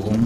You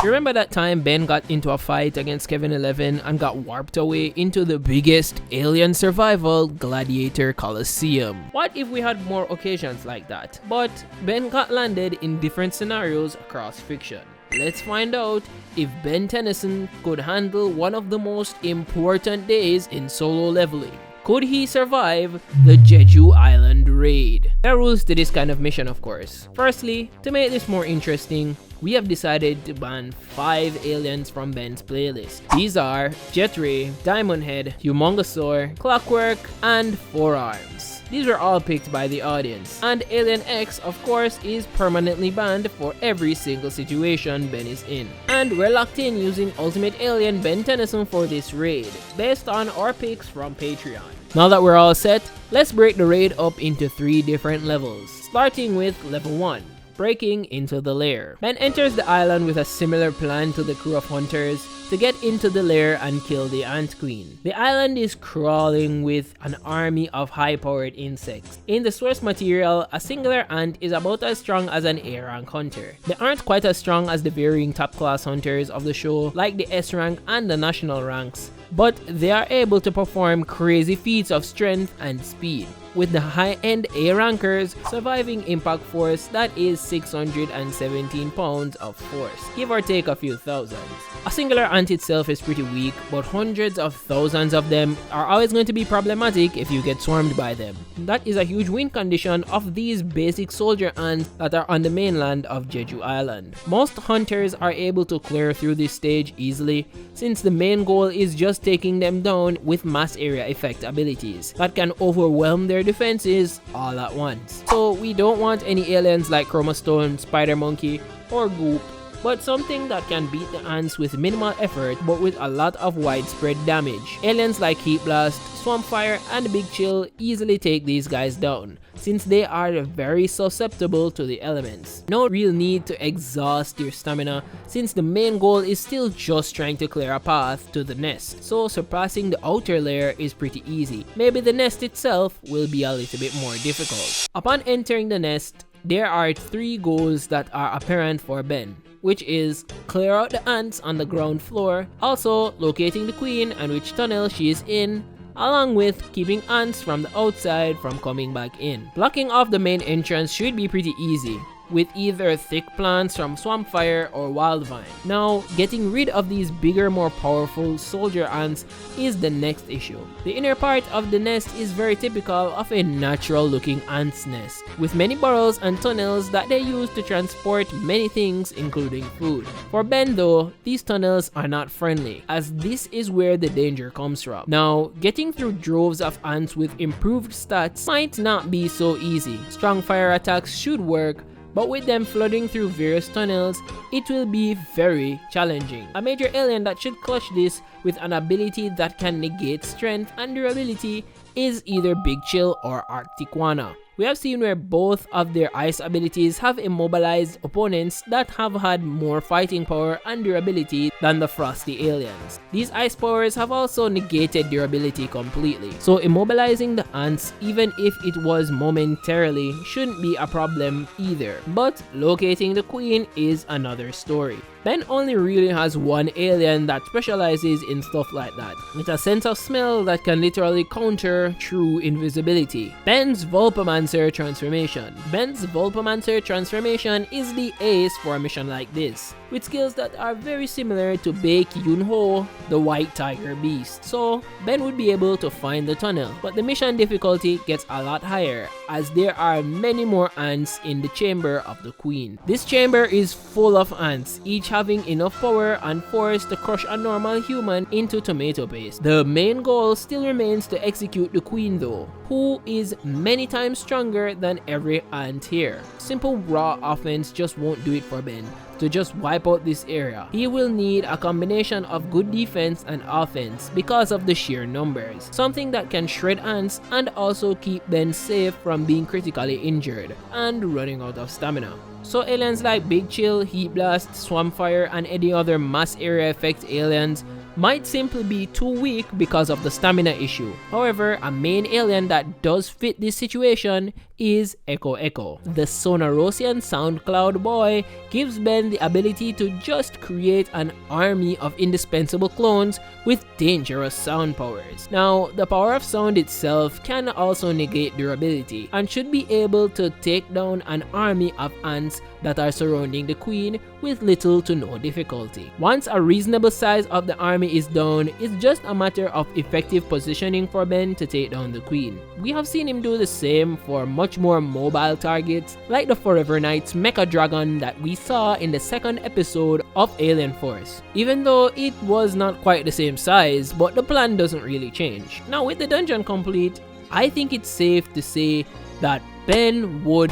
remember that time Ben got into a fight against Kevin 11 and got warped away into the biggest alien survival gladiator coliseum? What if we had more occasions like that? But Ben got landed in different scenarios across fiction. Let's find out if Ben Tennyson could handle one of the most important days in solo leveling. Could he survive the Jeju Island raid? There are rules to this kind of mission, of course. Firstly, to make this more interesting, we have decided to ban 5 aliens from Ben's playlist. These are Jetray, Diamond Head, Humongosaur, Clockwork, and Forearms. These were all picked by the audience. And Alien X, of course, is permanently banned for every single situation Ben is in. And we're locked in using Ultimate Alien Ben Tennyson for this raid, based on our picks from Patreon. Now that we're all set, let's break the raid up into 3 different levels, starting with level 1. Breaking into the lair. Ben enters the island with a similar plan to the crew of hunters to get into the lair and kill the Ant Queen. The island is crawling with an army of high-powered insects. In the source material, a singular ant is about as strong as an A-rank hunter. They aren't quite as strong as the varying top-class hunters of the show, like the S-rank and the national ranks, but they are able to perform crazy feats of strength and speed, with the high-end A-rankers surviving impact force that is 617 pounds of force, give or take a few thousands. A singular ant itself is pretty weak, but hundreds of thousands of them are always going to be problematic if you get swarmed by them. That is a huge win condition of these basic soldier ants that are on the mainland of Jeju Island. Most hunters are able to clear through this stage easily, since the main goal is just taking them down with mass area effect abilities that can overwhelm their defenses all at once. So we don't want any aliens like Chromastone, Spider Monkey, or Goop, but something that can beat the ants with minimal effort but with a lot of widespread damage. Aliens like Heat Blast, Swamp Fire, and Big Chill easily take these guys down, since they are very susceptible to the elements. No real need to exhaust your stamina, since the main goal is still just trying to clear a path to the nest, so surpassing the outer layer is pretty easy. Maybe the nest itself will be a little bit more difficult. Upon entering the nest, there are 3 goals that are apparent for Ben, which is clear out the ants on the ground floor, also locating the queen and which tunnel she is in, along with keeping ants from the outside from coming back in. Blocking off the main entrance should be pretty easy, with either thick plants from Swamp Fire or Wildvine. Now, getting rid of these bigger, more powerful soldier ants is the next issue. The inner part of the nest is very typical of a natural looking ant's nest, with many burrows and tunnels that they use to transport many things including food. For Ben though, these tunnels are not friendly, as this is where the danger comes from. Now, getting through droves of ants with improved stats might not be so easy. Strong fire attacks should work, but with them flooding through various tunnels, it will be very challenging. A major alien that should clutch this with an ability that can negate strength and durability is either Big Chill or Arctiquana. We have seen where both of their ice abilities have immobilized opponents that have had more fighting power and durability than the frosty aliens. These ice powers have also negated durability completely, so immobilizing the ants, even if it was momentarily, shouldn't be a problem either. But locating the queen is another story. Ben only really has one alien that specializes in stuff like that, with a sense of smell that can literally counter true invisibility. Ben's Vulpamancer transformation. Ben's Vulpamancer transformation is the ace for a mission like this, with skills that are very similar to Baek Yunho, the White Tiger Beast. So Ben would be able to find the tunnel, but the mission difficulty gets a lot higher as there are many more ants in the chamber of the queen. This chamber is full of ants, each having enough power and force to crush a normal human into tomato paste. The main goal still remains to execute the queen though, who is many times stronger than every ant here. Simple raw offense just won't do it for Ben. To just wipe out this area, he will need a combination of good defense and offense because of the sheer numbers, something that can shred ants and also keep Ben safe from being critically injured and running out of stamina. So aliens like Big Chill, Heat Blast, Swamp Fire, and any other mass area effect aliens might simply be too weak because of the stamina issue. However, a main alien that does fit this situation is Echo Echo. The Sonarosian SoundCloud boy gives Ben the ability to just create an army of indispensable clones with dangerous sound powers. Now, the power of sound itself can also negate durability and should be able to take down an army of ants that are surrounding the queen with little to no difficulty. Once a reasonable size of the army is down, it's just a matter of effective positioning for Ben to take down the queen. We have seen him do the same for much more mobile targets like the Forever Knight's Mecha Dragon that we saw in the second episode of Alien Force. Even though it was not quite the same size, but the plan doesn't really change. Now with the dungeon complete, I think it's safe to say that Ben would...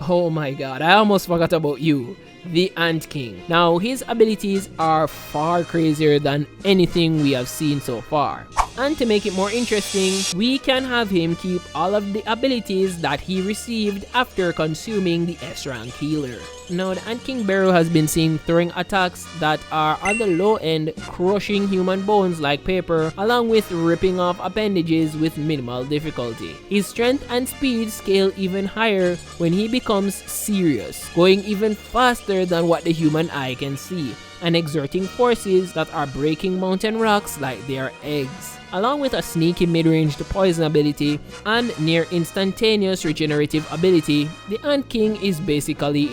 Oh my god, I almost forgot about you, the Ant King. Now his abilities are far crazier than anything we have seen so far. And to make it more interesting, we can have him keep all of the abilities that he received after consuming the S-rank healer. Now the Ant King Beru has been seen throwing attacks that are on the low end, crushing human bones like paper, along with ripping off appendages with minimal difficulty. His strength and speed scale even higher when he becomes serious, going even faster than what the human eye can see, and exerting forces that are breaking mountain rocks like they are eggs. Along with a sneaky mid-range poison ability and near instantaneous regenerative ability, the Ant King is basically...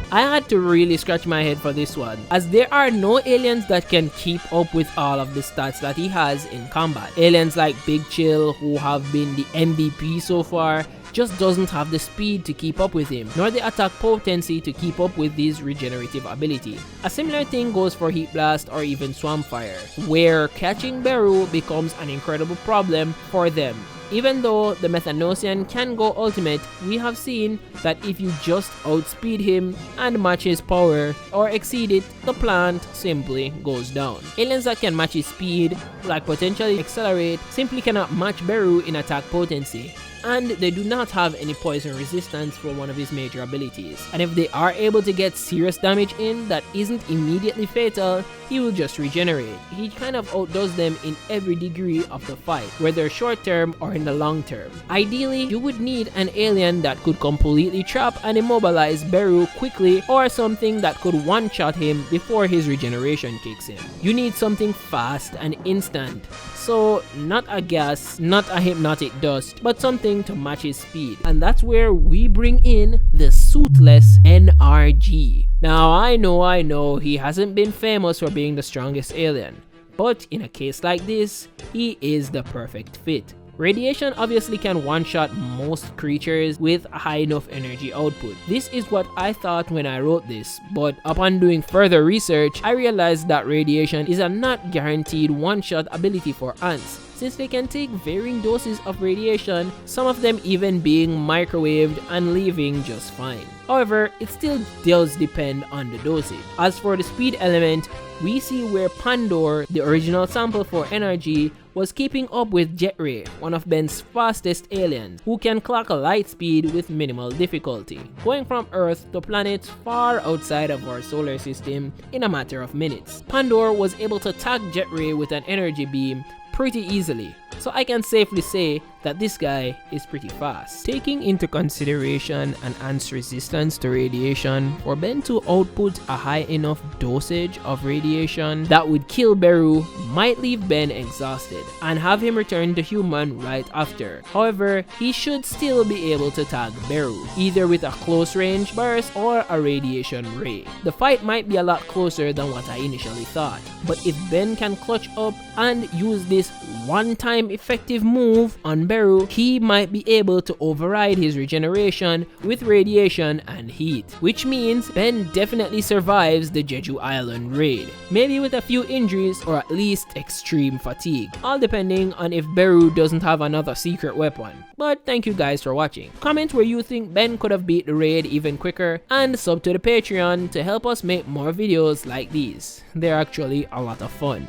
I had to really scratch my head for this one, as there are no aliens that can keep up with all of the stats that he has in combat. Aliens like Big Chill, who have been the MVP so far, just doesn't have the speed to keep up with him, nor the attack potency to keep up with his regenerative ability. A similar thing goes for Heat Blast or even Swampfire, where catching Beru becomes an incredible problem for them. Even though the Methanosian can go ultimate, we have seen that if you just outspeed him and match his power or exceed it, the plant simply goes down. Aliens that can match his speed, like potentially accelerate, simply cannot match Beru in attack potency. And they do not have any poison resistance for one of his major abilities. And if they are able to get serious damage in that isn't immediately fatal, he will just regenerate. He kind of outdoes them in every degree of the fight, whether short term or in the long term. Ideally, you would need an alien that could completely trap and immobilize Beru quickly, or something that could one-shot him before his regeneration kicks in. You need something fast and instant. So not a gas, not a hypnotic dust, but something to match his speed. And that's where we bring in the suitless NRG. Now I know he hasn't been famous for being the strongest alien, but in a case like this, he is the perfect fit. Radiation obviously can one-shot most creatures with a high enough energy output. This is what I thought when I wrote this, but upon doing further research, I realized that radiation is a not guaranteed one-shot ability for ants, since they can take varying doses of radiation, some of them even being microwaved and leaving just fine. However, it still does depend on the dosage. As for the speed element, we see where Pandor, the original sample for NRG, was keeping up with Jetray, one of Ben's fastest aliens, who can clock a light speed with minimal difficulty, going from Earth to planets far outside of our solar system in a matter of minutes. Pandor was able to tag Jetray with an energy beam pretty easily, so I can safely say that this guy is pretty fast. Taking into consideration an ant's resistance to radiation, for Ben to output a high enough dosage of radiation that would kill Beru might leave Ben exhausted and have him return to human right after. However, he should still be able to tag Beru, either with a close range burst or a radiation ray. The fight might be a lot closer than what I initially thought, but if Ben can clutch up and use this one-time effective move on Beru, he might be able to override his regeneration with radiation and heat, which means Ben definitely survives the Jeju Island raid, maybe with a few injuries or at least extreme fatigue, all depending on if Beru doesn't have another secret weapon. But thank you guys for watching. Comment where you think Ben could have beat the raid even quicker, and sub to the Patreon to help us make more videos like these. They're actually a lot of fun.